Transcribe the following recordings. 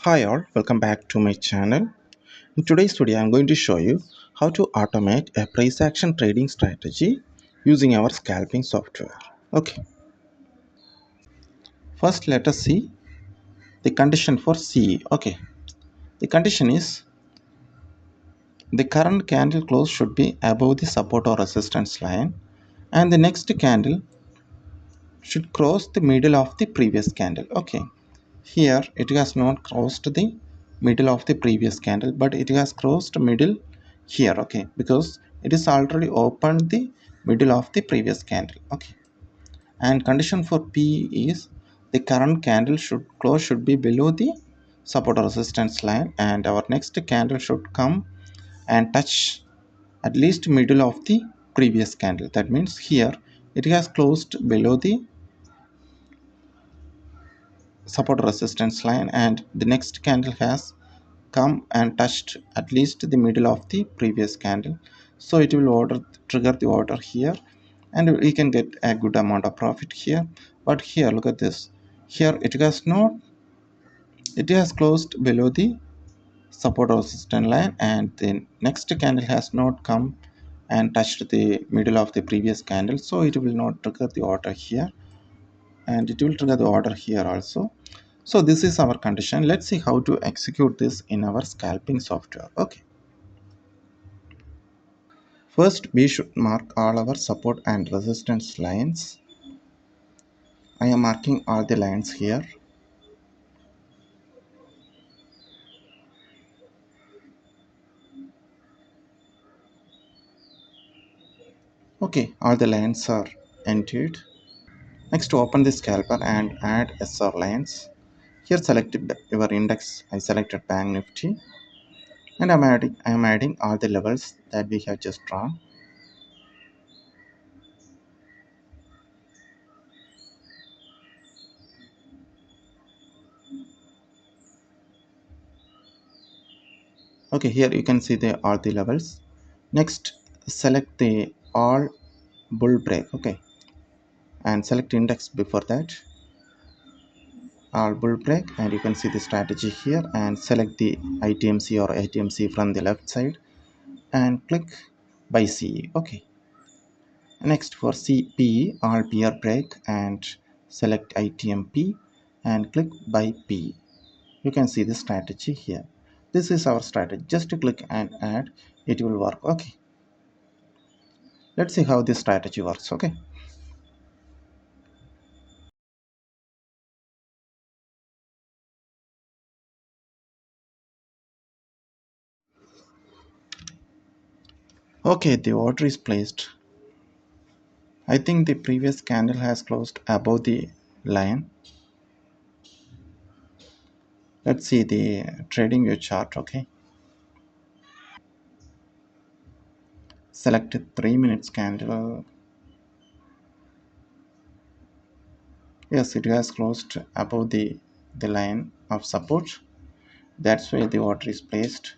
Hi all, welcome back to my channel. In today's video, I'm going to show you how to automate a price action trading strategy using our scalping software. Okay, first let us see the condition for CE. Okay, the condition is the current candle close should be above the support or resistance line, and the next candle should cross the middle of the previous candle. Okay, here it has not crossed the middle of the previous candle, but it has crossed middle here. Okay, because it is already opened the middle of the previous candle. Okay, and condition for P is the current candle should be below the support or resistance line, and our next candle should come and touch at least middle of the previous candle. That means here it has closed below the support resistance line, and the next candle has come and touched at least the middle of the previous candle, so it will trigger the order here, and we can get a good amount of profit here. But here look at this, here it has closed below the support resistance line, and the next candle has not come and touched the middle of the previous candle, so it will not trigger the order here, and it will trigger the order here also. So this is our condition. Let's see how to execute this in our scalping software. Okay, first we should mark all our support and resistance lines. I am marking all the lines here. Okay, all the lines are entered. Next, open the scalper and add SR lines. Here select your index. I selected Bank Nifty, and I am adding all the levels that we have just drawn. Okay, here you can see all the levels. Next, select the all bull break. Okay, and select index before that, all bull break, and you can see the strategy here, and select the ITMC or ATMC from the left side and click buy CE. Okay, next for CP, all peer break, and select ITMP and click buy P. You can see the strategy here. This is our strategy. Just to click and add, it will work. Okay, let's see how this strategy works. Okay, okay, the order is placed. I think the previous candle has closed above the line. Let's see the trading view chart. Okay, select 3 minutes candle. Yes, it has closed above the line of support. That's why the order is placed.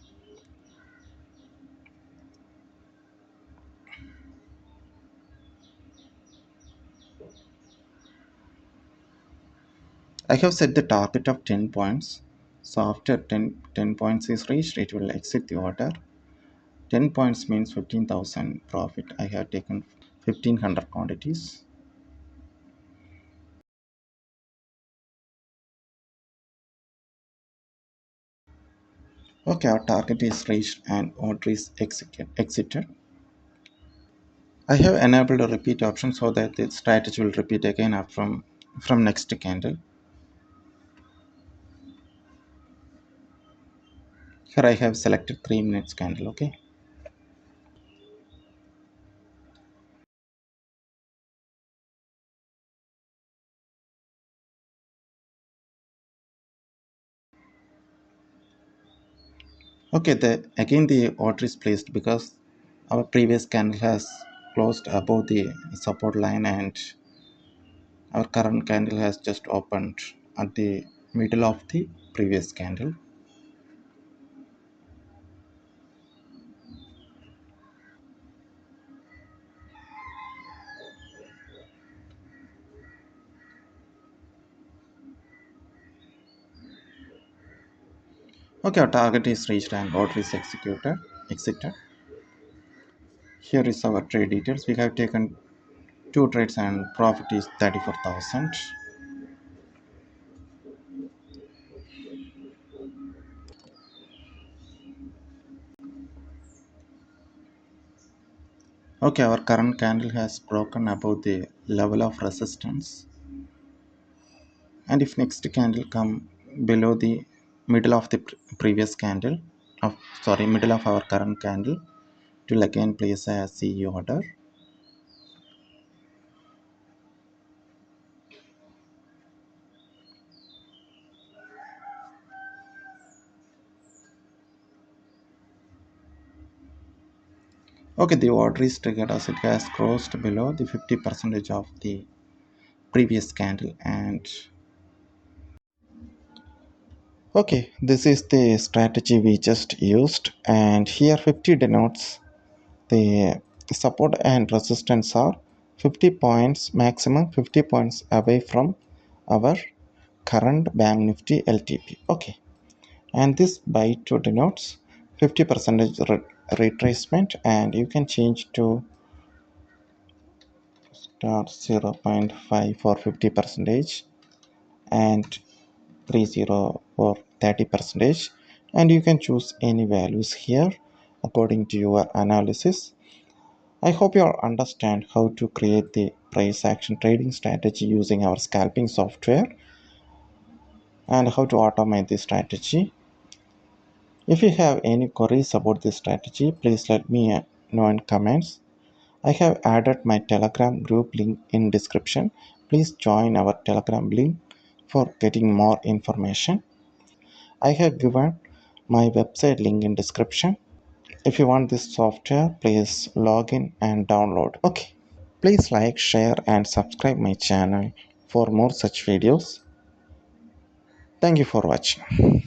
I have set the target of 10 points. So after 10 points is reached, it will exit the order. 10 points means 15,000 profit. I have taken 1500 quantities. Okay, our target is reached and order is exited. I have enabled a repeat option so that the strategy will repeat again from next candle. Here I have selected 3 minutes candle. Okay. Okay, again the order is placed because our previous candle has closed above the support line, and our current candle has just opened at the middle of the previous candle. Okay, our target is reached and order is exited. Here is our trade details. We have taken two trades and profit is 34,000. Okay, our current candle has broken above the level of resistance, and if next candle come below the middle of the previous candle of middle of our current candle, it will again place a CE order. Okay, the order is triggered as it has crossed below the 50 percentage of the previous candle. And okay, this is the strategy we just used, and here 50 denotes the support and resistance are 50 points, maximum 50 points away from our current bank nifty LTP. Okay, and this by 2 denotes 50 percentage retracement, and you can change to start 0.5 for 50 percentage and 30 or 30 percentage, and you can choose any values here according to your analysis. I hope you all understand how to create the price action trading strategy using our scalping software and how to automate the strategy. If you have any queries about this strategy, please let me know in comments. I have added my Telegram group link in description. Please join our Telegram link for getting more information. I have given my website link in description. If you want this software, please log in and download. Okay. Please like, share and subscribe my channel for more such videos. Thank you for watching.